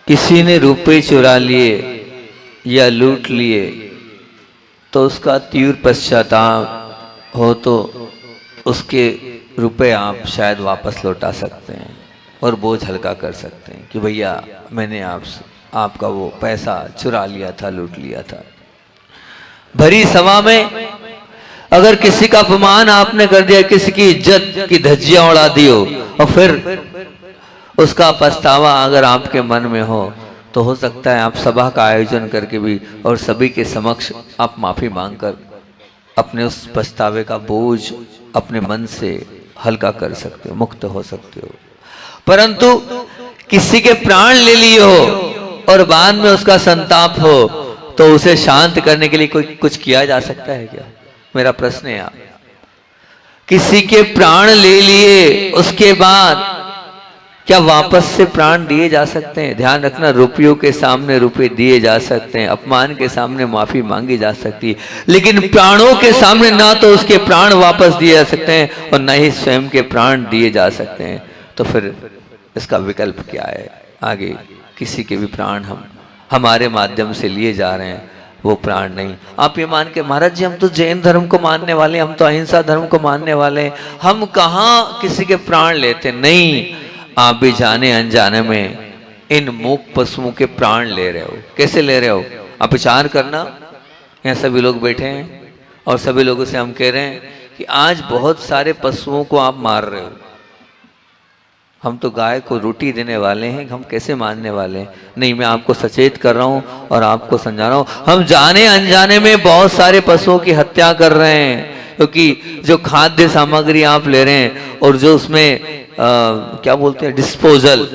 किसी ने रुपए चुरा लिए या लूट लिए तो उसका तीव्र पश्चाताप हो तो उसके रुपए आप शायद वापस लौटा सकते हैं और बोझ हल्का कर सकते हैं कि भैया मैंने आपका वो पैसा चुरा लिया था, लूट लिया था। भरी सभा में अगर किसी का अपमान आपने कर दिया, किसी की इज्जत की धज्जियां उड़ा दी हो और फिर उसका पछतावा अगर आपके मन में हो तो सकता है आप सभा का आयोजन करके भी और सभी के समक्ष आप माफी मांगकर अपने उस पछतावे का बोझ अपने मन से हल्का कर सकते हो, मुक्त हो सकते हो। परंतु किसी के प्राण ले लिए हो और बाद में उसका संताप हो तो उसे शांत करने के लिए कोई कुछ किया जा सकता है क्या? मेरा प्रश्न है। आप किसी के प्राण ले लिए उसके बाद क्या वापस से प्राण दिए जा सकते हैं? ध्यान रखना, रुपयों के सामने रुपए दिए जा सकते हैं, अपमान के सामने माफी मांगी जा सकती है, लेकिन प्राणों के सामने ना तो उसके प्राण वापस दिए जा सकते हैं और ना ही स्वयं के प्राण दिए जा सकते हैं। तो फिर इसका विकल्प क्या है? आगे किसी के भी प्राण हमारे माध्यम से लिए जा रहे हैं, वो प्राण नहीं। आप ये मान के महाराज जी हम तो जैन धर्म को मानने वाले हैं, हम तो अहिंसा धर्म को मानने वाले हैं, हम कहाँ किसी के प्राण लेते? नहीं, आप भी जाने अनजाने में इन मूक पशुओं के प्राण ले रहे हो। कैसे ले रहे हो? आप विचार करना। यहाँ सभी लोग बैठे हैं और सभी लोगों से हम कह रहे हैं कि आज बहुत सारे पशुओं को आप मार रहे हो। हम तो गाय को रोटी देने वाले हैं, हम कैसे मारने वाले हैं? नहीं, मैं आपको सचेत कर रहा हूँ और आपको समझा रहा हूँ, हम जाने अनजाने में बहुत सारे पशुओं की हत्या कर रहे हैं। क्योंकि जो खाद्य सामग्री आप ले रहे हैं और जो उसमें क्या बोलते हैं, डिस्पोजल,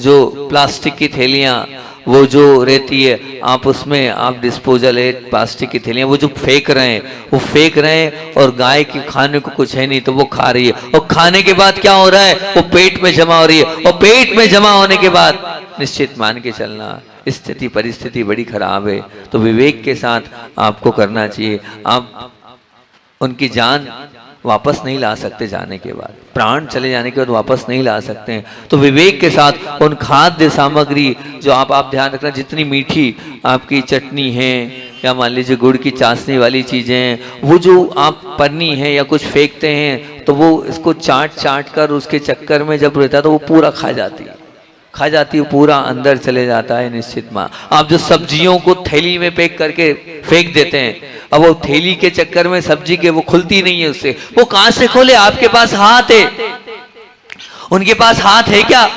जो प्लास्टिक की थैलियाँ वो जो रहती है, आप उसमें आप डिस्पोजल है प्लास्टिक की थैलियाँ वो जो फेंक रहे हैं, वो फेंक रहे हैं और गाय की खाने को कुछ है नहीं तो वो खा रही है, और खाने के बाद क्या हो रहा है, वो पेट में जमा हो रही है, और पेट में जमा होने के बाद निश्चित मान के चलना स्थिति परिस्थिति बड़ी खराब है। तो विवेक के साथ आपको करना चाहिए। आप उनकी जान वापस नहीं ला सकते, जाने के बाद प्राण चले जाने के बाद वापस नहीं ला सकते हैं। तो विवेक के साथ उन खाद्य सामग्री जो आप ध्यान रखना, जितनी मीठी आपकी चटनी है या मान लीजिए गुड़ की चाशनी वाली चीज़ें हैं, वो जो आप पन्नी है या कुछ फेंकते हैं तो वो इसको चाट कर उसके चक्कर में जब रहता है तो वो पूरा खा जाती है, पूरा अंदर चले जाता है। निश्चित माँ, आप जो सब्जियों को थैली में पैक करके फेंक देते हैं, अब वो थैली के चक्कर में सब्जी के वो खुलती नहीं है, उससे वो कहां से खोले? आपके पास हाथ है, उनके पास हाथ है क्या?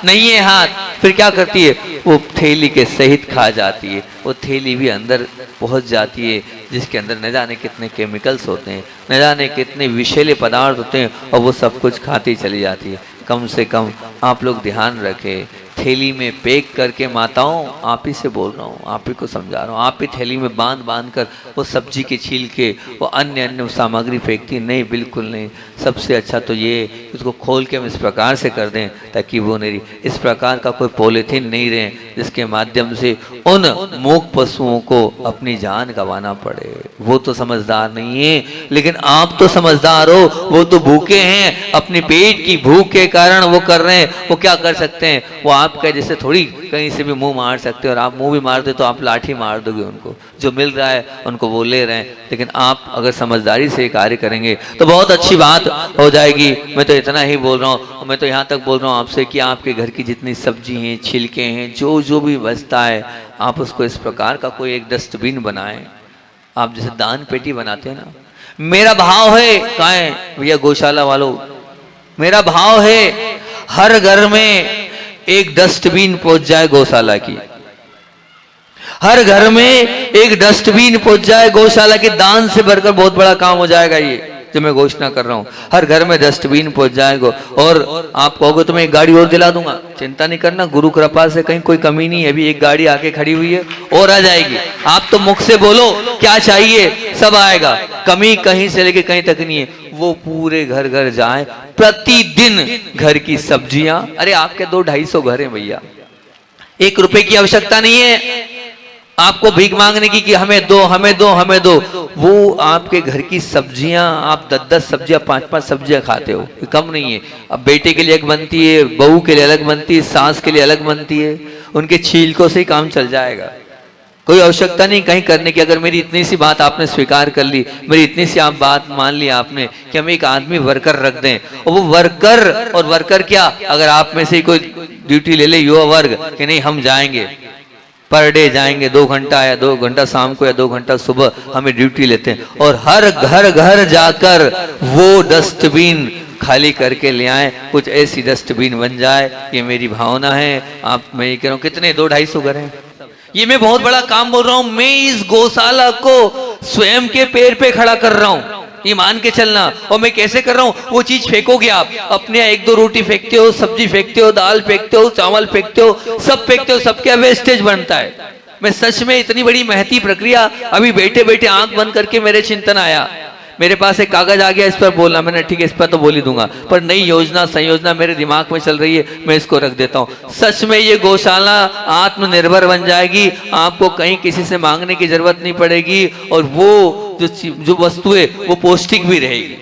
नहीं है हाथ। फिर क्या करती है? वो थैली के सहित खा जाती है, वो थैली भी अंदर पहुंच जाती है जिसके अंदर न जाने कितने केमिकल्स होते हैं, न जाने कितने विषैले पदार्थ होते हैं, और वो सब कुछ खाती चली जाती है। कम से कम आप लोग ध्यान रखें, थैली में पैक करके, माताओं आप ही से बोल रहा हूँ, आप ही को समझा रहा हूँ, आप ही थैली में बांध कर वो सब्जी के छील के वो अन्य सामग्री फेंकती नहीं, बिल्कुल नहीं। सबसे अच्छा तो ये उसको खोल के हम इस प्रकार से कर दें ताकि वो नहीं, इस प्रकार का कोई पॉलीथीन नहीं रहे जिसके माध्यम से उन मूक पशुओं को अपनी जान गंवाना पड़े। वो तो समझदार नहीं है, लेकिन आप तो समझदार हो। वो तो भूखे हैं, अपने पेट की भूख के कारण वो कर रहे हैं। वो क्या कर सकते हैं? वो आपका जैसे थोड़ी कहीं से भी मुंह मार सकते हैं, और आप मुंह भी मार दे तो आप लाठी मार दोगे उनको। जो मिल रहा है उनको वो ले रहे हैं, लेकिन आप अगर समझदारी से कार्य करेंगे तो बहुत अच्छी बात हो जाएगी। मैं तो इतना ही बोल रहा हूँ, मैं तो यहाँ तक बोल रहा हूँ आपसे कि आपके घर की जितनी सब्जी हैं, छिलके हैं, जो भी बचता है, आप उसको इस प्रकार का कोई एक डस्टबिन बनाएं। आप जैसे दान पेटी बनाते हैं ना, मेरा भाव है, कहाँ है भैया गौशाला वालों, मेरा भाव है हर घर में एक डस्टबिन पहुंच जाए गौशाला की, हर घर में एक डस्टबिन पहुंच जाए गौशाला की। दान से बढ़कर बहुत बड़ा काम हो जाएगा ये जो मैं घोषणा कर रहा हूँ। हर घर में डस्टबिन पहुंच जाएगा, और आप कहोगे तो मैं एक गाड़ी और दिला दूंगा, चिंता नहीं करना, गुरु कृपा से कहीं कोई कमी नहीं है। अभी एक गाड़ी आके खड़ी हुई है और आ जाएगी। आप तो मुख से बोलो क्या चाहिए, सब आएगा, कमी कहीं से लेके कहीं तक नहीं है। वो पूरे घर घर जाए, प्रतिदिन घर की सब्जियां, अरे आपके 200-250 घर हैं भैया, 1 रुपए की आवश्यकता नहीं है आपको भीख मांगने की कि हमें दो हमें दो हमें दो। वो आपके घर की सब्जियां, आप 10-10 सब्जियां 5-5 सब्जियां खाते हो, कम नहीं है। अब बेटे के लिए अलग बनती है, बहू के लिए अलग बनती है, सास के लिए अलग बनती है, उनके छीलकों से ही काम चल जाएगा। कोई आवश्यकता नहीं कहीं करने की। अगर मेरी इतनी सी बात आपने स्वीकार कर ली, मेरी इतनी सी आप बात मान ली आपने कि हम एक आदमी वर्कर रख दें, और वो वर्कर, और वर्कर क्या, अगर आप में से कोई ड्यूटी ले ले युवा वर्ग कि नहीं हम जाएंगे, पर डे जाएंगे 2 घंटा या 2 घंटा शाम को या 2 घंटा सुबह हमें ड्यूटी लेते हैं, और हर घर घर जाकर वो डस्टबिन खाली करके ले आए, कुछ ऐसी डस्टबिन बन जाए, ये मेरी भावना है। आप, मैं ये कह रहा हूँ, कितने 200-250 घर हैं। ये मैं बहुत बड़ा काम बोल रहा हूं। मैं इस गौशाला को स्वयं के पैर पे खड़ा कर रहा हूं, ये मान के चलना। और मैं कैसे कर रहा हूं, वो चीज फेंकोगे आप, अपने 1-2 रोटी फेंकते हो, सब्जी फेंकते हो, दाल फेंकते हो, चावल फेंकते हो, सब फेंकते हो, सबके वेस्टेज बनता है। मैं सच में इतनी बड़ी महती प्रक्रिया, अभी बैठे बैठे आंख बंद करके मेरे चिंतन आया, मेरे पास एक कागज आ गया, इस पर बोलना। मैंने ठीक है, इस पर तो बोल ही दूंगा, पर नई योजना संयोजना मेरे दिमाग में चल रही है, मैं इसको रख देता हूं। सच में ये गौशाला आत्मनिर्भर बन जाएगी, आपको कहीं किसी से मांगने की जरूरत नहीं पड़ेगी, और वो जो वस्तुएं वो पौष्टिक भी रहेगी।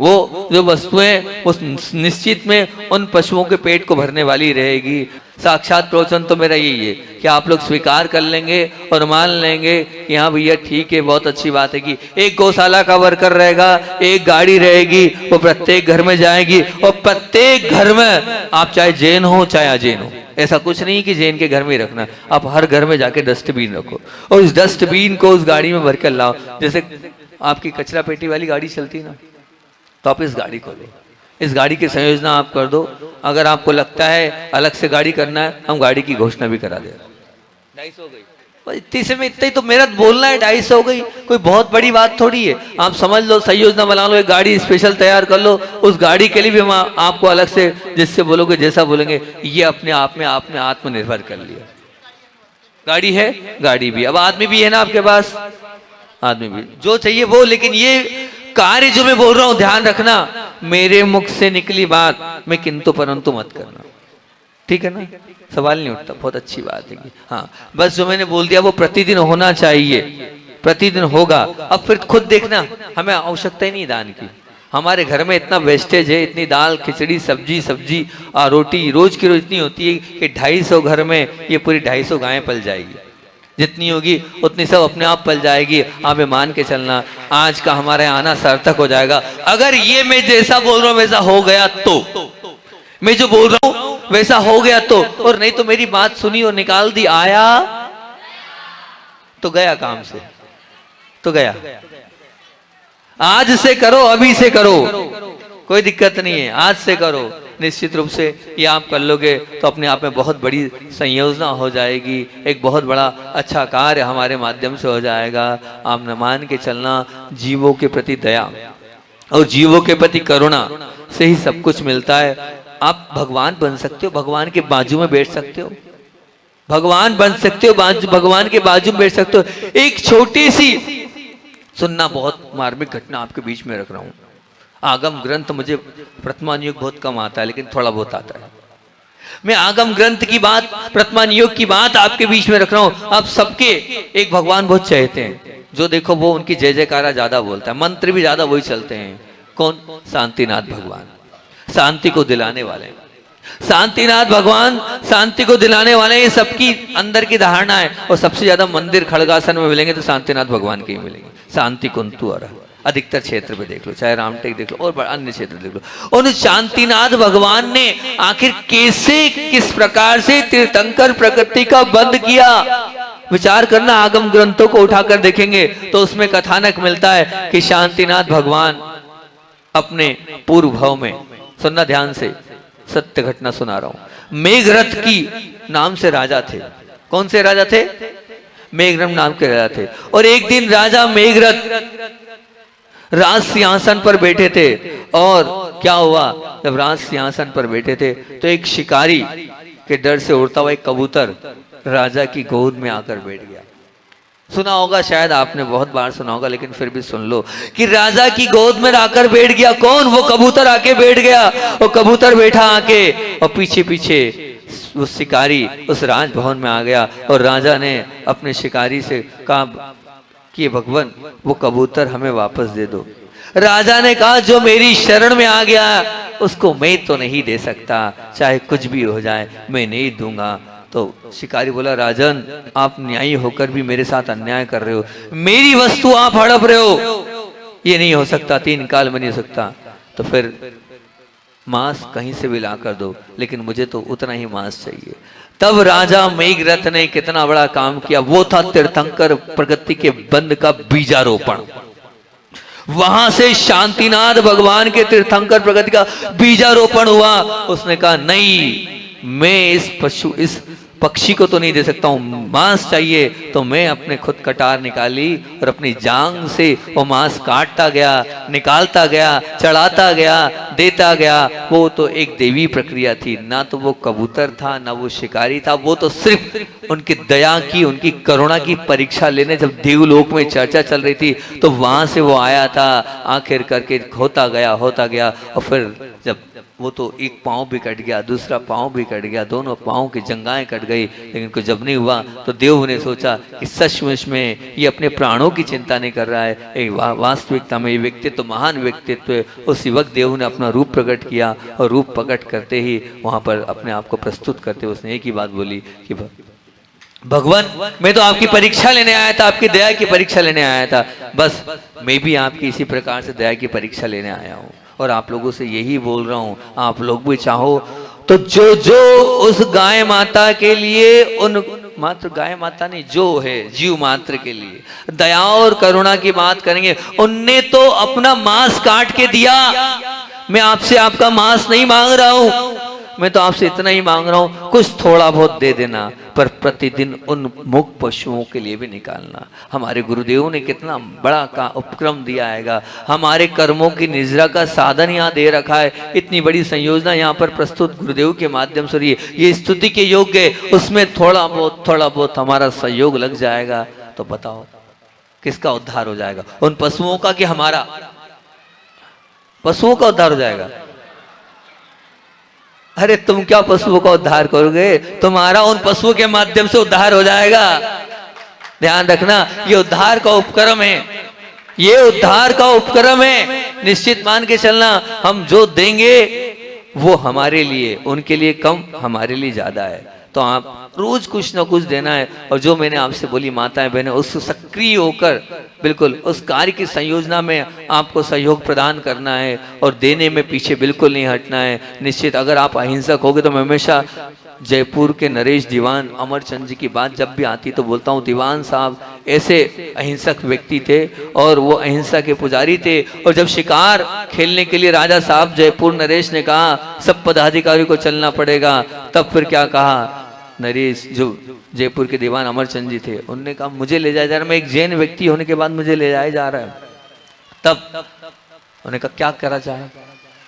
वो जो वस्तुएं वो निश्चित में उन पशुओं के पेट को भरने वाली रहेगी। साक्षात प्रवचन तो मेरा यही है कि आप लोग स्वीकार कर लेंगे और मान लेंगे कि हाँ भैया ठीक है, बहुत अच्छी बात है कि एक गौशाला का वर्कर रहेगा, एक गाड़ी रहेगी, वो प्रत्येक घर में जाएगी, और प्रत्येक घर में आप चाहे जैन हो चाहे अजैन हो, ऐसा कुछ नहीं कि जैन के घर में ही रखना, आप हर घर में जाके डस्टबिन रखो, और उस डस्टबिन को उस गाड़ी में भर कर लाओ। जैसे आपकी कचरा पेटी वाली गाड़ी चलती है ना, तो आप इस गाड़ी को लो, इस गाड़ी की संयोजना आप कर दो। अगर आपको लगता है अलग से गाड़ी करना है, हम गाड़ी की घोषणा भी करा दे। 250 हो गई, इतनी से में इतना ही तो मेरा बोलना है, 250 हो गई, कोई बहुत बड़ी बात थोड़ी है। आप समझ लो, संयोजना बना लो, एक गाड़ी स्पेशल तैयार कर लो, उस गाड़ी के लिए भी हम आपको अलग से जिससे बोलोगे जैसा बोलेंगे, ये अपने आप में आपने आत्मनिर्भर कर लिया। गाड़ी है, गाड़ी भी, अब आदमी भी है ना आपके पास, आदमी भी, जो चाहिए वो। लेकिन ये कार्य जो मैं बोल रहा हूं, ध्यान रखना, मेरे मुख से निकली बात में किंतु परंतु मत करना, ठीक है ना, सवाल नहीं उठता, बहुत अच्छी बात है कि हाँ, बस जो मैंने बोल दिया वो प्रतिदिन होना चाहिए, प्रतिदिन होगा। अब फिर खुद देखना, हमें आवश्यकता ही नहीं दान की, हमारे घर में इतना वेस्टेज है, इतनी दाल खिचड़ी सब्जी रोटी रोज की रोज इतनी होती है कि 250 घर में ये पूरी 250 गायें पल जाएगी, जितनी होगी उतनी सब अपने आप पल जाएगी। आप मान के चलना, आज का हमारे आना सार्थक हो जाएगा। अगर ये मैं जैसा बोल रहा हूं वैसा हो गया तो, मैं जो बोल रहा हूं वैसा हो गया तो, और नहीं तो मेरी बात सुनी और निकाल दी, आया तो गया, काम से तो गया। आज से करो, अभी से करो, कोई दिक्कत नहीं है, आज से करो। निश्चित रूप से ये आप कर लोगे तो अपने आप में बहुत बड़ी संयोजना हो जाएगी, एक बहुत बड़ा अच्छा कार्य हमारे माध्यम से हो जाएगा। आप न मान के चलना, जीवों के प्रति दया और जीवों के प्रति करुणा से ही सब कुछ मिलता है। आप भगवान बन सकते हो, भगवान के बाजू में बैठ सकते हो, भगवान बन सकते हो, भगवान के बाजू में बैठ सकते हो। एक छोटी सी सुनना, बहुत मार्मिक घटना आपके बीच में रख रहा हूं। आगम ग्रंथ मुझे प्रथमानुयोग बहुत कम आता है, लेकिन थोड़ा बहुत आता है। मैं आगम ग्रंथ की बात, प्रथमानुयोग की बात आपके बीच में रख रहा हूं। आप सबके एक भगवान बहुत चाहते हैं, जो देखो वो उनकी जय जयकारा ज्यादा बोलता है, मंत्र भी ज्यादा वही चलते हैं। कौन? शांतिनाथ भगवान, शांति को दिलाने वाले। शांतिनाथ भगवान शांति को दिलाने वाले, ये सबकी अंदर की धारणा है। और सबसे ज्यादा मंदिर खड़गासन में मिलेंगे तो शांतिनाथ भगवान के ही मिलेंगे। शांति कुंतु और अधिकतर क्षेत्र पे देख लो, चाहे रामटेक देख लो और अन्य क्षेत्र देख लो। और शांतिनाथ भगवान ने आखिर कैसे, किस प्रकार से तीर्थंकर प्रकृति का बंद किया, विचार करना। आगम ग्रंथों को उठाकर देखेंगे तो उसमें कथानक मिलता है कि शांतिनाथ भगवान अपने पूर्व भाव में, सुनना ध्यान से, सत्य घटना सुना रहा हूं। मेघरथ की नाम से राजा थे। कौन से राजा थे? मेघरथ नाम के राजा थे। और एक दिन राजा मेघरथ राज सिंहासन पर बैठे थे, और क्या हुआ, जब राज सिंहासन पर बैठे थे तो एक शिकारी के डर से उड़ता हुआ एक कबूतर राजा की गोद में आकर बैठ गया। सुना होगा, शायद आपने बहुत बार सुना होगा, लेकिन फिर भी सुन लो कि राजा की गोद में आकर बैठ गया। कौन? वो कबूतर आके बैठ गया। वो कबूतर बैठा आके, और पीछे पीछे वो शिकारी उस राजभवन में आ गया। और राजा ने अपने शिकारी से कहा कि भगवान, वो कबूतर हमें वापस दे दो। राजा ने कहा, जो मेरी शरण में आ गया उसको मैं तो नहीं दे सकता, चाहे कुछ भी हो जाए मैं नहीं दूंगा। तो शिकारी बोला, राजन आप न्यायी होकर भी मेरे साथ अन्याय कर रहे हो, मेरी वस्तु आप हड़प रहे हो, ये नहीं हो सकता, 3 काल में नहीं हो सकता। तो फिर मांस कहीं से भी ला कर दो, लेकिन मुझे तो उतना ही मांस चाहिए। तब राजा मेघरथ ने कितना बड़ा काम किया, वो था तीर्थंकर प्रगति के बंध का बीजारोपण। वहां से शांतिनाथ भगवान के तीर्थंकर प्रगति का बीजारोपण हुआ। उसने कहा नहीं, मैं इस पक्षी को तो नहीं दे सकता हूं, मांस चाहिए। तो मैं अपने खुद कटार निकाली और अपनी जांग से वो मांस काटता गया, निकालता गया, चढ़ाता गया, देता गया। वो तो एक देवी प्रक्रिया थी, ना तो वो कबूतर था ना वो शिकारी था, वो तो सिर्फ उनकी दया की, उनकी करुणा की परीक्षा लेने जब देवलोक में चर्चा चल रही थी तो वहां से वो आया था। आखिर करके होता गया और फिर जब वो तो एक पाँव भी कट गया, दूसरा पाँव भी कट गया, दोनों पाँव की जंगाएं कट गई, लेकिन कुछ जब नहीं हुआ तो देव ने सोचा कि सचमुच में ये अपने प्राणों की चिंता नहीं कर रहा है, एक वास्तविकता में ये व्यक्तित्व महान व्यक्तित्व है। उस युवक देव ने अपना रूप प्रकट किया और रूप प्रकट करते ही वहां पर अपने आप को प्रस्तुत करते उसने एक ही बात बोली कि भगवान मैं तो आपकी परीक्षा लेने आया था, आपकी दया की परीक्षा लेने आया था, बस मैं भी आपकी इसी प्रकार से दया की परीक्षा लेने आया हूँ और आप लोगों से यही बोल रहा हूँ, आप लोग भी चाहो तो जो जो उस गाय माता के लिए, उन मात्र गाय माता नहीं, जो है जीव मात्र के लिए दया और करुणा की बात करेंगे, उनने तो अपना मांस काट के दिया। मैं आपसे आपका मांस नहीं मांग रहा हूं, मैं तो आपसे इतना ही मांग रहा हूं, कुछ थोड़ा बहुत दे देना, पर प्रतिदिन उन मूक पशुओं के लिए भी निकालना। हमारे गुरुदेव ने कितना बड़ा का उपक्रम दिया है, हमारे कर्मों की निजरा का साधन यहाँ दे रखा है, इतनी बड़ी संयोजना यहाँ पर प्रस्तुत गुरुदेव के माध्यम से रही है। ये स्तुति के योग्य है, उसमें थोड़ा बहुत हमारा सहयोग लग जाएगा तो बताओ किसका उद्धार हो जाएगा, उन पशुओं का कि हमारा? पशुओं का उद्धार हो जाएगा। अरे तुम क्या पशुओं का उद्धार करोगे, तुम्हारा उन पशुओं के माध्यम से उद्धार हो जाएगा। ध्यान रखना, ये उद्धार का उपक्रम है, ये उद्धार का उपक्रम है। निश्चित मान के चलना, हम जो देंगे वो हमारे लिए, उनके लिए कम, हमारे लिए ज्यादा है। तो आप रोज कुछ ना कुछ देना है। और जो मैंने आपसे बोली माताएं बहनें, उससे सक्रिय होकर बिल्कुल उस कार्य की संयोजना में आपको सहयोग प्रदान करना है और देने में पीछे बिल्कुल नहीं हटना है। निश्चित अगर आप अहिंसक होगे तो मैं हमेशा जयपुर के नरेश दीवान अमरचंद जी की बात जब भी आती तो बोलता हूँ, दीवान साहब ऐसे अहिंसक व्यक्ति थे और वो अहिंसा के पुजारी थे। और जब शिकार खेलने के लिए राजा साहब जयपुर नरेश ने कहा सब पदाधिकारियों को चलना पड़ेगा, तब फिर क्या कहा नरेश, जो जयपुर के दीवान अमरचंद जी थे, उन्होंने कहा मुझे ले जाया जा रहा है, मैं एक जैन व्यक्ति होने के बाद मुझे ले जाया जा रहा है। तब उन्होंने कहा क्या करा चाहे,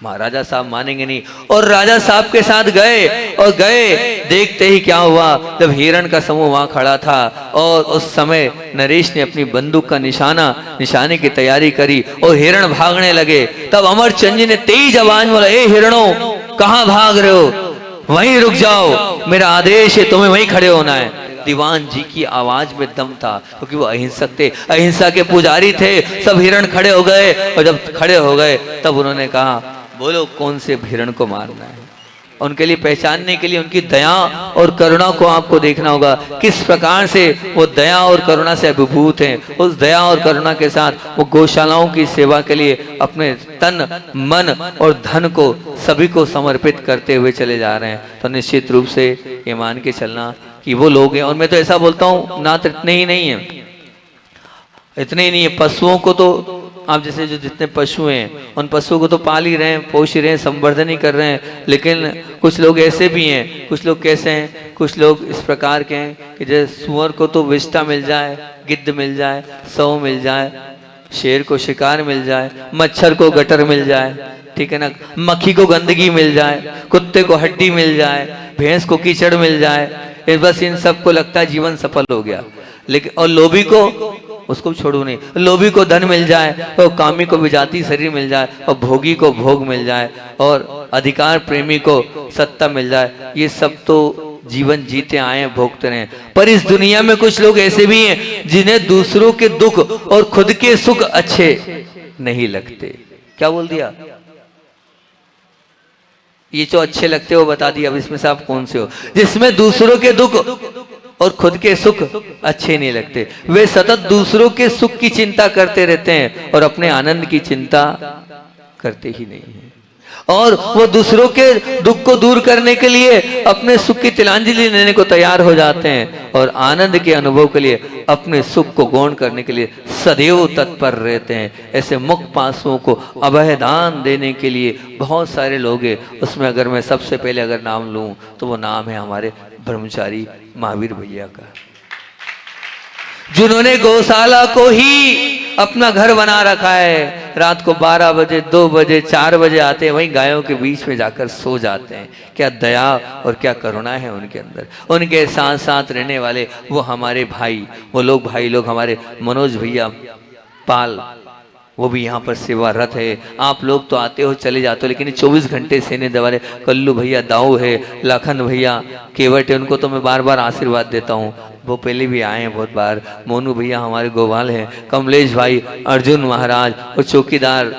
महाराजा साहब मानेंगे नहीं। और राजा साहब के साथ गए और देखते ही क्या हुआ, जब हिरण का समूह वहां खड़ा था और उस समय नरेश ने अपनी बंदूक का निशाने की तैयारी करी और हिरण भागने लगे। तब अमरचंद जी ने तेज आवाज में बोला, ए हिरणों कहां भाग रहे हो, वहीं रुक जाओ, मेरा आदेश है, तुम्हें वहीं खड़े होना है। दीवान जी की आवाज में दम था, क्योंकि वो अहिंसक थे, अहिंसा के पुजारी थे। सब हिरण खड़े हो गए और जब खड़े हो गए तब उन्होंने कहा बोलो कौन से हिरण को मारना है। उनके लिए पहचानने के लिए उनकी दया और करुणा को आपको देखना होगा, किस प्रकार से वो दया और करुणा से अभिभूत हैं। उस दया और करुणा के साथ वो गौशालाओं की सेवा के लिए अपने तन मन और धन को सभी को समर्पित करते हुए चले जा रहे हैं। तो निश्चित रूप से ये मान के चलना कि वो लोग हैं। और मैं तो ऐसा बोलता हूँ ना, तो इतने ही नहीं है, इतने ही नहीं है, पशुओं को तो आप जैसे जो जितने पशु हैं उन पशुओं को तो पाल ही रहे हैं, पोष ही रहे हैं, संवर्धन ही कर रहे हैं। लेकिन कुछ लोग ऐसे भी हैं, कुछ लोग कैसे हैं, कुछ लोग इस प्रकार के हैं कि जैसे सुअर को तो विष्टा मिल जाए, गिद्ध मिल जाए, सौ मिल जाए, शेर को शिकार मिल जाए, मच्छर को गटर मिल जाए, ठीक है ना, मक्खी को गंदगी मिल जाए, कुत्ते को हड्डी मिल जाए, भैंस को कीचड़ मिल जाए, बस इन सबको लगता है जीवन सफल हो गया। लेकिन और लोभी को उसको छोड़ू नहीं, लोभी को धन मिल जाए और कामी को विजाती शरीर मिल जाए और भोगी को भोग मिल जाए और अधिकार प्रेमी को सत्ता मिल जाए, ये सब तो जीवन जीते आए भोगते रहे। पर इस दुनिया में कुछ लोग ऐसे भी हैं जिन्हें दूसरों के दुख और खुद के सुख अच्छे नहीं लगते। क्या बोल दिया? ये जो अच्छे लगते हो बता दिया, अब इसमें से आप कौन से हो? जिसमें दूसरों के दुख और खुद के सुख अच्छे नहीं लगते, वे सतत दूसरों के सुख की चिंता करते रहते हैं और अपने आनंद की चिंता करते ही नहीं है। और वो दूसरों के दुख को दूर करने के लिए अपने सुख की तिलांजलि लेने को तैयार हो जाते हैं और आनंद के अनुभव के लिए अपने सुख को गौण करने के लिए सदैव तत्पर रहते हैं। ऐसे मुक्त पासुओं को अभय दान देने के लिए बहुत सारे लोग हैं। उसमें अगर मैं सबसे पहले अगर नाम लूं तो वो नाम है हमारे ब्रह्मचारी महावीर भैया का, जिन्होंने गौशाला को ही अपना घर बना रखा है। रात को 12 बजे, 2 बजे, 4 बजे आते हैं, वहीं गायों के बीच में जाकर सो जाते हैं। क्या दया और क्या करुणा है उनके अंदर। उनके साथ साथ रहने वाले वो हमारे भाई, वो लोग भाई लोग हमारे मनोज भैया पाल, वो भी यहाँ पर सेवारत है। आप लोग तो आते हो चले जाते हो, लेकिन 24 घंटे सेने दवारे कल्लू भैया दाऊ है, लखन भैया केवट है, उनको तो मैं बार बार आशीर्वाद देता हूँ, वो पहले भी आए हैं बहुत बार। मोनू भैया हमारे गोवाल हैं, कमलेश भाई, अर्जुन महाराज और चौकीदार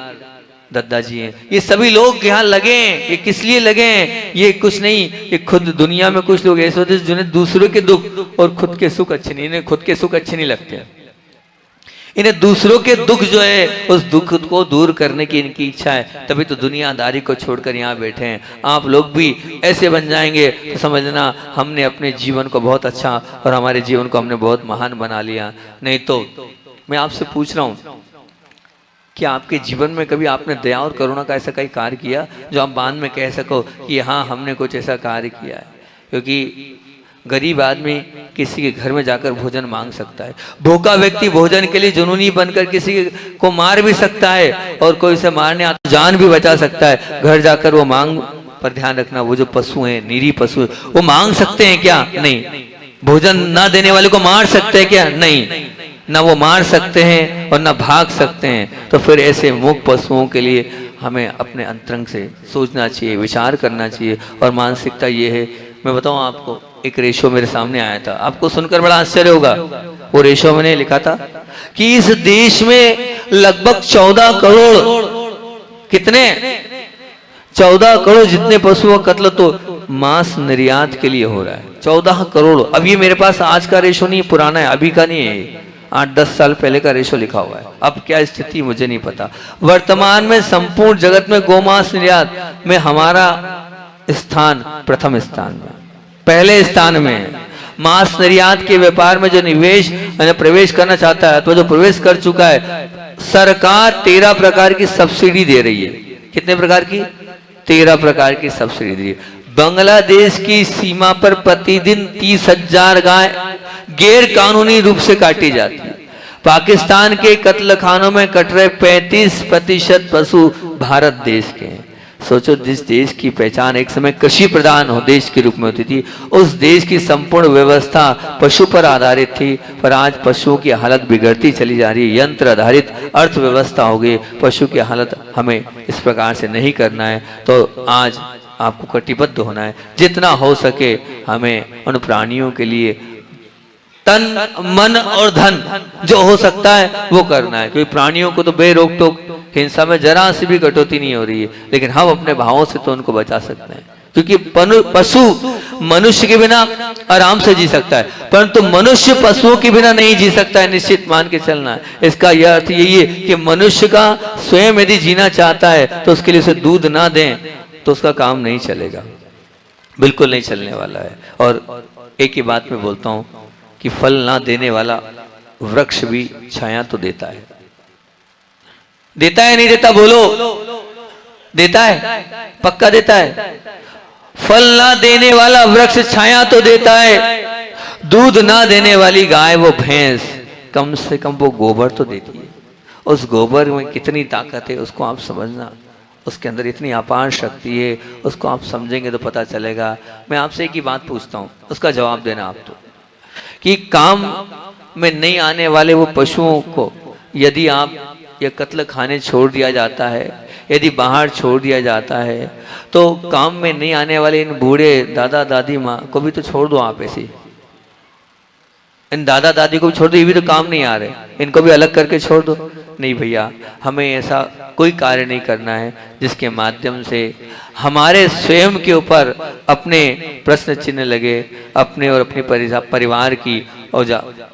दद्दा जी हैं। ये सभी लोग यहाँ लगे हैं। ये किस लिए लगे हैं? ये कुछ नहीं, ये खुद दुनिया में कुछ लोग ऐसे होते हैं जिन्हें दूसरों के दुख और खुद के सुख अच्छे नहीं, इन्हें खुद के सुख अच्छे नहीं लगते, इन्हें दूसरों के दुख जो है उस दुख को दूर करने की इनकी इच्छा है। तभी तो दुनियादारी को छोड़कर यहाँ बैठे हैं। आप लोग भी ऐसे बन जाएंगे तो समझना हमने अपने जीवन को बहुत अच्छा और हमारे जीवन को हमने बहुत महान बना लिया। नहीं तो मैं आपसे पूछ रहा हूँ कि आपके जीवन में कभी आपने दया और करुणा का ऐसा कोई कार्य किया जो आप बाद में कह सको कि हाँ हमने कुछ ऐसा कार्य किया है? क्योंकि गरीब आदमी किसी के घर में जाकर भोजन मांग सकता है, भूखा व्यक्ति भोजन के लिए जुनूनी बनकर किसी को मार भी सकता है, और कोई उसे मारने आता जान भी बचा सकता है। घर जाकर वो मांग पर ध्यान रखना, वो जो पशु हैं, निरीह पशु, वो मांग सकते हैं क्या? नहीं। भोजन ना देने वाले को मार सकते हैं क्या? नहीं। ना वो मार सकते हैं और ना भाग सकते हैं। तो फिर ऐसे मूक पशुओं के लिए हमें अपने अंतरंग से सोचना चाहिए, विचार करना चाहिए। और मानसिकता ये है, मैं बताऊं आपको, एक रेशो मेरे सामने आया था, आपको सुनकर बड़ा आश्चर्य होगा। वो रेशो मैंने लिखा था कि इस देश में लगभग 14 करोड़, कितने? 14 करोड़ जितने पशुओं का कत्ल तो मांस निर्यात के लिए हो रहा है। 14 करोड़। अब ये मेरे पास आज का रेशो नहीं, पुराना है, अभी का नहीं है, 8-10 साल पहले का रेशो लिखा हुआ है। अब क्या स्थिति मुझे नहीं पता। वर्तमान में संपूर्ण जगत में गोमांस निर्यात में हमारा स्थान प्रथम स्थान में, पहले स्थान में है। मांस निर्यात के व्यापार में जो निवेश प्रवेश करना चाहता है अथवा जो प्रवेश कर चुका है, सरकार 13 प्रकार की सब्सिडी दे रही है। कितने प्रकार की? 13 प्रकार की सब्सिडी दी। बांग्लादेश की सीमा पर प्रतिदिन 30,000 गाय गैर कानूनी रूप से काटी जाती है। पाकिस्तान के कत्ल खानों में कट रहे 35% पशु भारत देश के हैं। सोचो, जिस देश की पहचान एक समय कृषि प्रधान हो देश के रूप में होती थी, उस देश की संपूर्ण व्यवस्था पशु पर आधारित थी, पर आज पशुओं की हालत बिगड़ती चली जा रही है। यंत्र आधारित अर्थव्यवस्था हो गई। पशु की हालत हमें इस प्रकार से नहीं करना है। तो आज आपको कटिबद्ध होना है, जितना हो सके हमें उन प्राणियों के लिए तन मन और धन जो हो सकता है वो करना है। क्योंकि प्राणियों को तो बेरोक टोक हिंसा में जरा सी भी कटौती नहीं हो रही है, लेकिन हम अपने भावों से तो उनको बचा सकते हैं। क्योंकि पशु मनुष्य के बिना आराम से जी सकता है, परंतु मनुष्य पशुओं के बिना नहीं जी सकता है, निश्चित मान के चलना है। इसका यह अर्थ यही है कि मनुष्य का स्वयं यदि जीना चाहता है तो उसके लिए उसे दूध ना दें तो उसका काम नहीं चलेगा, बिल्कुल नहीं चलने वाला है। और एक ही बात मैं बोलता हूं कि फल ना देने वाला वृक्ष भी छाया तो देता है। देता है नहीं देता? बोलो, देता है, पक्का देता है। फल ना देने वाला वृक्ष छाया तो देता है। दूध ना देने वाली गाय, वो भैंस, कम से कम वो गोबर तो देती है। उस गोबर में कितनी ताकत है उसको आप समझना, उसके अंदर इतनी अपार शक्ति है, उसको आप समझेंगे तो पता चलेगा। मैं आपसे एक ही बात पूछता हूँ, उसका जवाब देना आप तो, कि काम में नहीं आने वाले वो पशुओं को यदि आप ये कत्ल खाने छोड़ दिया जाता है, यदि बाहर छोड़ दिया जाता है, तो काम में नहीं आने वाले इन बूढ़े दादा दादी माँ को भी तो छोड़ दो आप। इन दादा दादी को भी छोड़ दो, ये भी तो काम नहीं आ रहे, इनको भी अलग करके छोड़ दो। नहीं भैया, हमें ऐसा कोई कार्य नहीं करना है जिसके माध्यम से हमारे स्वयं के ऊपर अपने प्रश्न चिन्ह लगे, अपने और अपने परिवार की और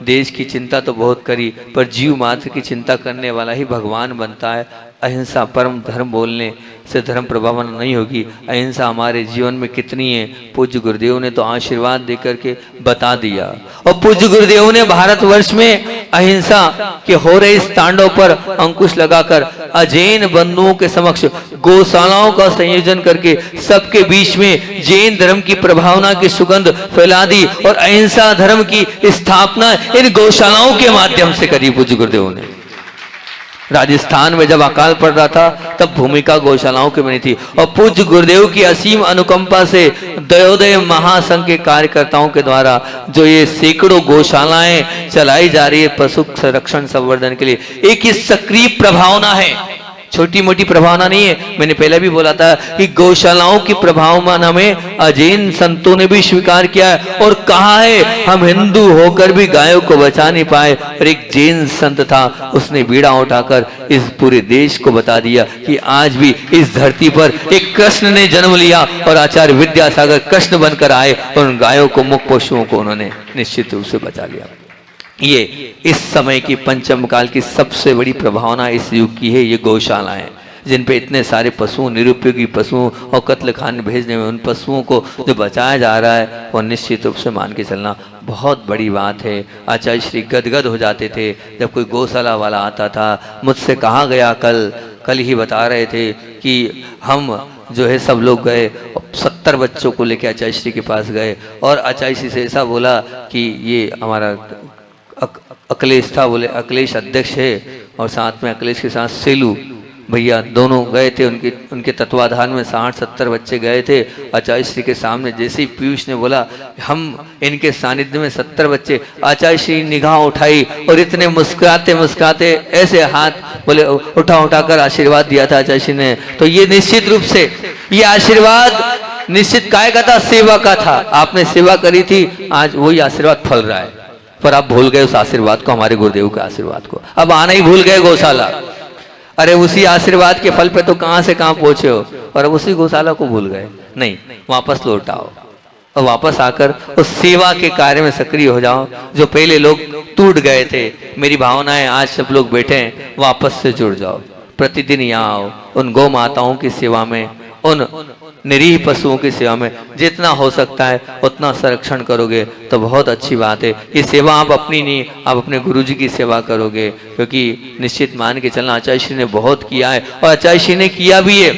देश की चिंता तो बहुत करी, पर जीव मात्र की चिंता करने वाला ही भगवान बनता है। अहिंसा परम धर्म बोलने से धर्म प्रभावन नहीं होगी। अहिंसा हमारे जीवन में कितनी है, पूज्य गुरुदेव ने तो आशीर्वाद देकर के बता दिया। और पूज्य गुरुदेव ने भारतवर्ष में अहिंसा के हो रहे इस तांडव पर अंकुश लगाकर अजैन बंधुओं के समक्ष गौशालाओं का संयोजन करके सबके बीच में जैन धर्म की प्रभावना की सुगंध फैला दी और अहिंसा धर्म की स्थापना इन गौशालाओं के माध्यम से करी पूज्य गुरुदेव ने। राजस्थान में जब अकाल पड़ रहा था तब भूमिका गौशालाओं की बनी थी और पूज्य गुरुदेव की असीम अनुकंपा से दयोदय महासंघ के कार्यकर्ताओं के द्वारा जो ये सैकड़ों गौशालाएं चलाई जा रही है पशु संरक्षण संवर्धन के लिए, एक ही सक्रिय प्रभावना है, छोटी मोटी प्रभावना नहीं है। मैंने पहले भी बोला था कि गौशालाओं की प्रभावना में अजैन संतों ने भी स्वीकार किया है और कहा है हम हिंदू होकर भी गायों को बचा नहीं पाए। और एक जैन संत था, उसने बीड़ा उठाकर इस पूरे देश को बता दिया कि आज भी इस धरती पर एक कृष्ण ने जन्म लिया और आचार्य विद्यासागर कृष्ण बनकर आए और उन गायों को, मुख पशुओं को उन्होंने निश्चित रूप से बचा लिया। ये इस समय की पंचम काल की सबसे बड़ी प्रभावना इस युग की है, ये गौशालाएं जिन पे इतने सारे पशुओं, निरुपयोगी पशुओं और कत्ल खाने भेजने में उन पशुओं को जो बचाया जा रहा है वो निश्चित रूप से मान के चलना बहुत बड़ी बात है। आचार्य श्री गदगद हो जाते थे जब कोई गौशाला वाला आता था। मुझसे कहा गया, कल ही बता रहे थे कि हम जो है सब लोग गए, 70 बच्चों को लेकर आचार्य श्री के पास गए और आचार्य श्री से ऐसा बोला कि ये हमारा अखिलेश था, बोले अखिलेश अध्यक्ष है और साथ में अखिलेश के साथ सेलू भैया दोनों गए थे, उनके तत्वाधान में 60-70 बच्चे गए थे। आचार्य श्री के सामने जैसे ही पीयूष ने बोला हम इनके सानिध्य में 70 बच्चे, आचार्य श्री निगाह उठाई और इतने मुस्कुराते मुस्कुराते ऐसे हाथ बोले उठा कर आशीर्वाद दिया था आचार्य श्री ने। तो ये निश्चित रूप से ये आशीर्वाद निश्चित काय का था, सेवा का था। आपने सेवा करी थी, आज वही आशीर्वाद फल रहा है, पर आप भूल गए उस आशीर्वाद को, हमारे गुरुदेव के आशीर्वाद को। अब आना ही भूल गए गौशाला। अरे उसी आशीर्वाद के फल पे तो कहां से कहां पहुंचे हो और अब उसी गौशाला को भूल गए। नहीं, वापस लौट आओ और वापस आकर उस सेवा के कार्य में सक्रिय हो जाओ। जो पहले लोग टूट गए थे, मेरी भावना है आज सब लोग बैठे हैं, वापस से जुड़ जाओ। प्रतिदिन यहाँ आओ, उन गौ माताओं की सेवा में, उन निरीह पशुओं की सेवा में जितना हो सकता है उतना संरक्षण करोगे तो बहुत अच्छी बात है। ये सेवा आप अपनी नहीं, आप अपने गुरुजी की सेवा करोगे, क्योंकि निश्चित मान के चलना आचार्य श्री ने बहुत किया है और आचार्य श्री ने किया भी है।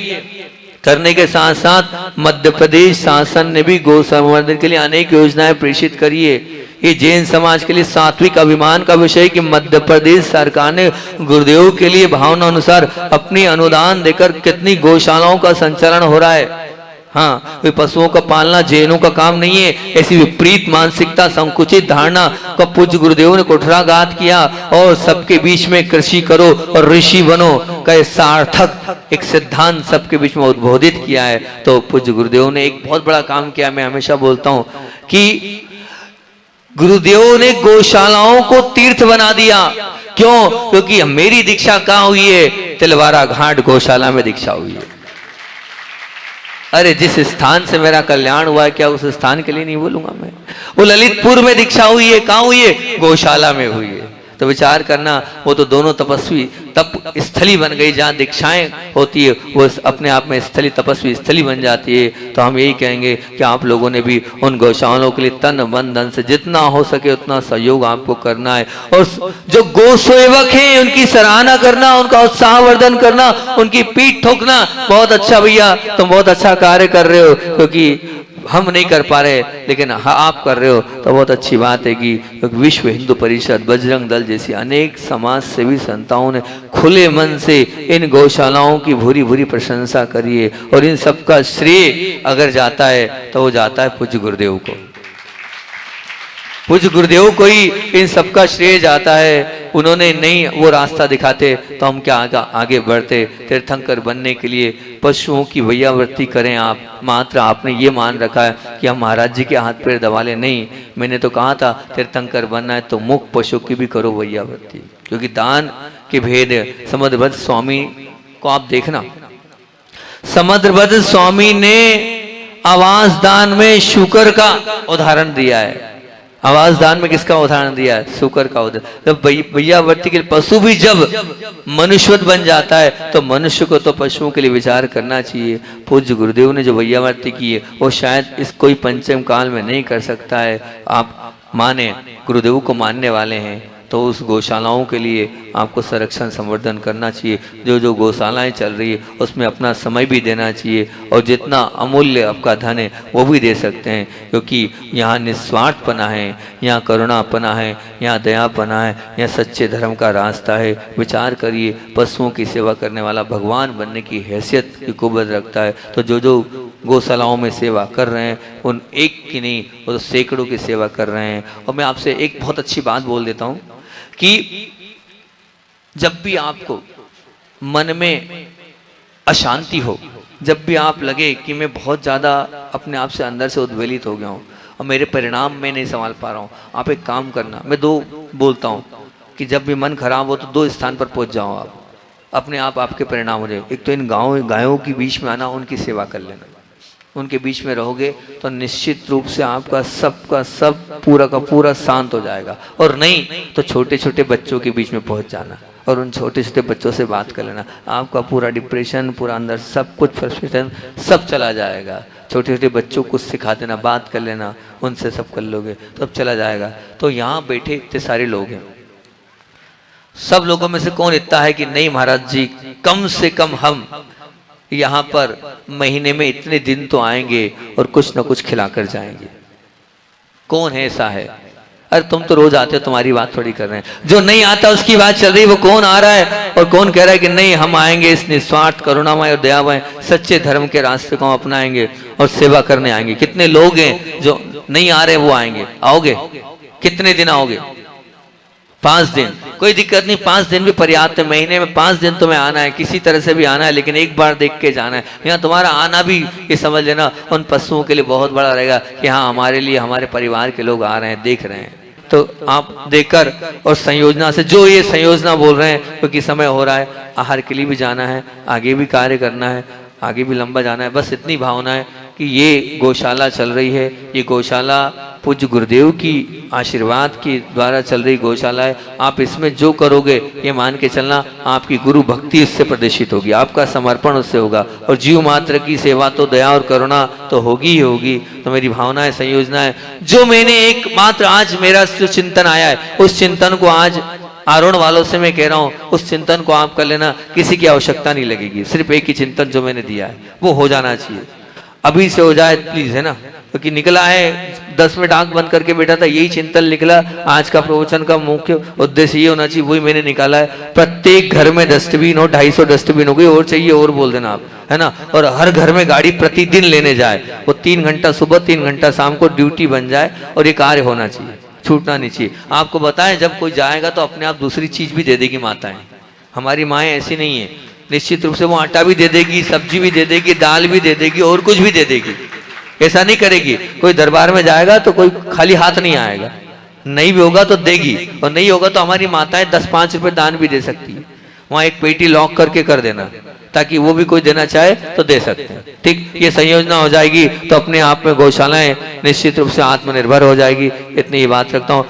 करने के साथ साथ मध्य प्रदेश शासन ने भी गौ संवर्धन के लिए अनेक योजनाएं प्रेषित करी है। ये जैन समाज के लिए सात्विक अभिमान का विषय कि मध्य प्रदेश सरकार ने गुरुदेव के लिए भावना अनुसार अपनी अनुदान देकर कितनी गौशालाओं का संचालन हो रहा है। हाँ, वे पशुओं का पालना जैनों का काम नहीं है। ऐसी विपरीत मानसिकता, संकुचित धारणा का पूज्य गुरुदेव ने कुठाराघात किया और सबके बीच में कृषि करो और ऋषि बनो का सार्थक एक सिद्धांत सबके बीच में उद्बोधित किया है। तो पूज्य गुरुदेव ने एक बहुत बड़ा काम किया। मैं हमेशा बोलता हूँ कि गुरुदेव ने गौशालाओं को तीर्थ बना दिया। क्यों? क्योंकि मेरी दीक्षा कहाँ हुई है? तिलवारा घाट गौशाला में दीक्षा हुई है। अरे जिस स्थान से मेरा कल्याण हुआ है, क्या उस स्थान के लिए नहीं बोलूंगा मैं? वो ललितपुर में दीक्षा हुई है, कहाँ हुई है? गौशाला में हुई है। तो विचार करना, वो तो दोनों तपस्वी तप स्थली बन गई। जहाँ दीक्षाएं होती है वो अपने आप में स्थली, तपस्वी स्थली बन जाती है। तो हम यही कहेंगे कि आप लोगों ने भी उन गौशालाओं के लिए तन मन धन से जितना हो सके उतना सहयोग आपको करना है। और जो गौ सेवक हैं उनकी सराहना करना, उनका उत्साहवर्धन करना, उनकी पीठ ठोकना। बहुत अच्छा भैया, तुम बहुत अच्छा कार्य कर रहे हो, क्योंकि हम नहीं कर पा रहे लेकिन आप कर रहे हो तो बहुत अच्छी बात है कि विश्व हिंदू परिषद, बजरंग दल जैसी अनेक समाज सेवी संस्थाओं ने खुले मन से इन गौशालाओं की भूरी भूरी प्रशंसा करी है। और इन सब का श्रेय अगर जाता है तो वो जाता है पूज्य गुरुदेव को। पूज्य गुरुदेव को ही इन सबका श्रेय जाता है। उन्होंने नहीं वो रास्ता दिखाते तो हम क्या आगे बढ़ते। तीर्थंकर बनने के लिए पशुओं की वैयावृत्ति करें आप। मात्र आपने ये मान रखा है कि हम महाराज जी के हाथ पैर दबा ले, नहीं। मैंने तो कहा था तीर्थंकर बनना है तो मुख पशु की भी करो वैयावृत्ति, क्योंकि दान के भेद है। समुद्रभद्र स्वामी को आप देखना, समुद्रभद्र स्वामी ने आवास दान में शुकर का उदाहरण दिया है। आवास दान में किसका उदाहरण दिया है? शुकर का उदाहरण। जब वैयावृत्ति के पशु भी जब मनुष्यवत बन जाता है तो मनुष्य को तो पशुओं के लिए विचार करना चाहिए। पूज्य गुरुदेव ने जो वैयावृत्ति की है वो शायद इस कोई पंचम काल में नहीं कर सकता है। आप माने, गुरुदेव को मानने वाले हैं तो उस गौशालाओं के लिए आपको संरक्षण संवर्धन करना चाहिए। जो जो गौशालाएं चल रही है उसमें अपना समय भी देना चाहिए, और जितना अमूल्य आपका धन है वो भी दे सकते हैं, क्योंकि यहाँ निस्वार्थपना है, यहाँ करुणापना है, यहाँ दयापना है, यहाँ सच्चे धर्म का रास्ता है। विचार करिए, पशुओं की सेवा करने वाला भगवान बनने की हैसियत की कुबत रखता है। तो जो जो गौशालाओं में सेवा कर रहे हैं उन एक की नहीं, वो तो सैकड़ों की सेवा कर रहे हैं। और मैं आपसे एक बहुत अच्छी बात बोल देता हूँ कि जब भी आपको मन में अशांति हो, जब भी आप लगे कि मैं बहुत ज़्यादा अपने आप से अंदर से उद्वेलित हो गया हूँ और मेरे परिणाम मैं नहीं संभाल पा रहा हूँ, आप एक काम करना, मैं दो बोलता हूँ कि जब भी मन खराब हो तो दो स्थान पर पहुँच जाओ आप, अपने आप आपके परिणाम हो जाए। एक तो इन गायों के बीच में आना, उनकी सेवा कर लेना। उनके बीच में रहोगे तो निश्चित रूप से आपका सब पूरा का पूरा शांत हो जाएगा। और नहीं तो छोटे छोटे बच्चों के बीच में पहुंच जाना और उन छोटे छोटे बच्चों से बात कर लेना, आपका पूरा डिप्रेशन, पूरा अंदर सब कुछ फ्रस्ट्रेशन सब चला जाएगा। छोटे छोटे बच्चों को सिखा देना, बात कर लेना, उनसे सब कर लोगे तो अब चला जाएगा। तो यहाँ बैठे इतने सारे लोग हैं, सब लोगों में से कौन इतना है कि नहीं महाराज जी कम से कम हम यहाँ पर महीने में इतने दिन तो आएंगे और कुछ ना कुछ खिलाकर जाएंगे? कौन है ऐसा है? अरे तुम तो रोज आते हो, तुम्हारी बात थोड़ी कर रहे हैं। जो नहीं आता उसकी बात चल रही है, वो कौन आ रहा है और कौन कह रहा है कि नहीं हम आएंगे, इस निस्वार्थ करुणामय और दयामय सच्चे धर्म के रास्ते को अपनाएंगे और सेवा करने आएंगे। कितने लोग हैं जो नहीं आ रहे, वो आएंगे? आओगे? कितने दिन आओगे? 5 दिन, कोई दिक्कत नहीं, 5 दिन भी पर्याप्त है। महीने में 5 दिन तुम्हें आना है, किसी तरह से भी आना है, लेकिन एक बार देख के जाना है। यहाँ तुम्हारा आना भी ये समझ लेना उन पशुओं के लिए बहुत बड़ा रहेगा कि हाँ हमारे लिए, हमारे परिवार के लोग आ रहे हैं, देख रहे हैं। तो आप देखकर और संयोजना से, जो ये संयोजना बोल रहे हैं क्योंकि समय हो रहा है, आहार के लिए भी जाना है, आगे भी कार्य करना है, आगे भी लंबा जाना है। बस इतनी भावना है कि ये गौशाला चल रही है, ये गौशाला पूज्य गुरुदेव की आशीर्वाद के द्वारा चल रही गौशाला है। आप इसमें जो करोगे ये मान के चलना, आपकी गुरु भक्ति इससे प्रदर्शित होगी, आपका समर्पण उससे होगा, और जीव मात्र की सेवा तो दया और करुणा तो होगी ही होगी। तो मेरी भावना है, संयोजना है, जो मैंने एक मात्र आज मेरा जो चिंतन आया है उस चिंतन को आज आरोहण वालों से मैं कह रहा हूँ, उस चिंतन को आप कर लेना, किसी की आवश्यकता नहीं लगेगी। सिर्फ एक ही चिंतन जो मैंने दिया है वो हो जाना चाहिए, अभी से हो जाए प्लीज, है ना। क्योंकि निकला है 10 मिनट आंख बंद करके बैठा था, यही चिंतन निकला। आज का प्रवचन का मुख्य उद्देश्य ये होना चाहिए, वही मैंने निकाला है। प्रत्येक घर में डस्टबिन हो, 250 डस्टबिन हो गई, और चाहिए और बोल देना आप, है ना। और हर घर में गाड़ी प्रतिदिन लेने जाए, वो 3 घंटा सुबह 3 घंटा शाम को ड्यूटी बन जाए, और ये कार्य होना चाहिए, छूटना नहीं चाहिए। आपको बताएं, जब कोई जाएगा तो अपने आप दूसरी चीज भी दे देगी माताएं। हमारी माएँ ऐसी नहीं है, निश्चित रूप से वो आटा भी दे देगी, सब्जी भी दे देगी, दाल भी दे देगी, और कुछ भी दे देगी। ऐसा नहीं करेगी। कोई दरबार में जाएगा तो कोई खाली हाथ नहीं आएगा, नहीं भी होगा तो देगी, और नहीं होगा तो हमारी माताएं 10-5 रुपए दान भी दे सकती है। वहां एक पेटी लॉक करके कर देना, ताकि वो भी कोई देना चाहे तो दे सकते हैं। ठीक, ये संयोजना हो जाएगी तो अपने आप में गौशालाएं निश्चित रूप से आत्मनिर्भर हो जाएगी। इतनी ही बात रखता हूँ।